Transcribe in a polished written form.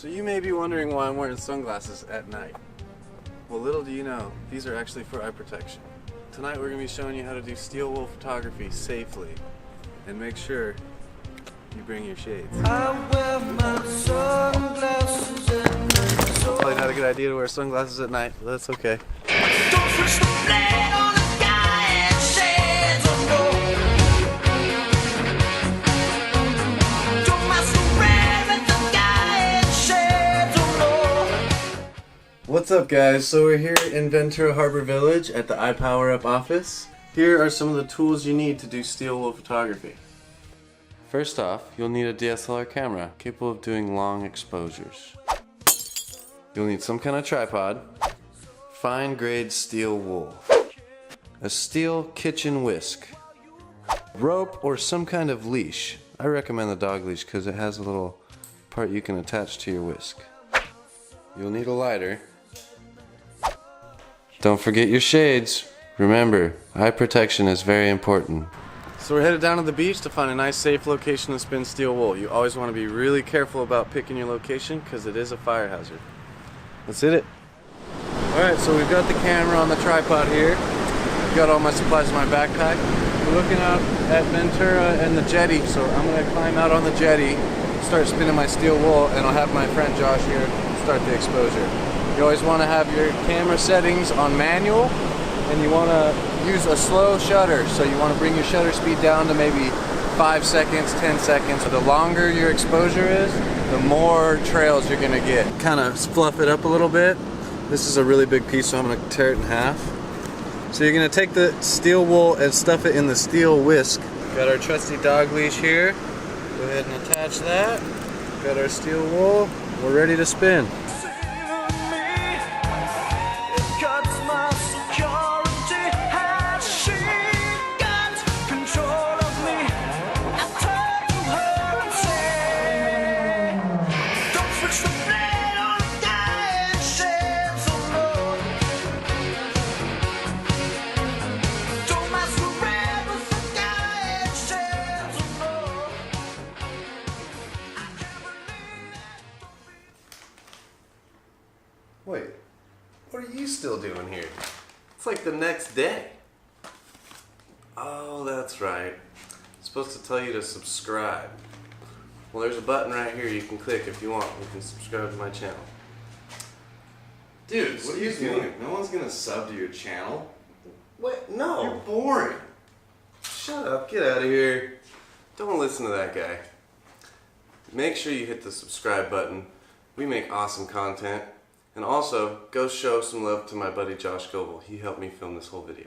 So you may be wondering why I'm wearing sunglasses at night. Well, little do you know, these are actually for eye protection. Tonight we're going to be showing you how to do steel wool photography safely. And make sure you bring your shades. I wear my sunglasses at night. Probably not a good idea to wear sunglasses at night, but that's okay. Don't switch the blade on the guy and shades of gold. Don't masquerade with the guy and shades of gold. What's up, guys? So we're here in Ventura Harbor Village at the Ipowerup office. Here are some of the tools you need to do steel wool photography. First off, you'll need a DSLR camera capable of doing long exposures. You'll need some kind of tripod, fine grade steel wool, a steel kitchen whisk, rope or some kind of leash. I recommend the dog leash because it has a little part you can attach to your whisk. You'll need a lighter. Don't forget your shades. Remember, eye protection is very important. So we're headed down to the beach to find a nice safe location to spin steel wool. You always want to be really careful about picking your location because it is a fire hazard. Let's hit it. Alright, so we've got the camera on the tripod here. I've got all my supplies in my backpack. We're looking out at Ventura and the jetty, so I'm going to climb out on the jetty, start spinning my steel wool, and I'll have my friend Josh here start the exposure. You always want to have your camera settings on manual, and you want to use a slow shutter, so you want to bring your shutter speed down to maybe 5 seconds, 10 seconds. So the longer your exposure is, the more trails you're going to get. Kind of fluff it up a little bit. This is a really big piece, so I'm going to tear it in half. So you're going to take the steel wool and stuff it in the steel whisk. Got our trusty dog leash here. Go ahead and attach that. Got our steel wool. We're ready to spin. Wait, what are you still doing here? It's like the next day. Oh, that's right. I'm supposed to tell you to subscribe. Well, there's a button right here you can click if you want. You can subscribe to my channel. Dude, what are you doing? No one's gonna sub to your channel. What? No. You're boring. Shut up, get out of here. Don't listen to that guy. Make sure you hit the subscribe button. We make awesome content. And also, go show some love to my buddy Josh Gobbell. He helped me film this whole video.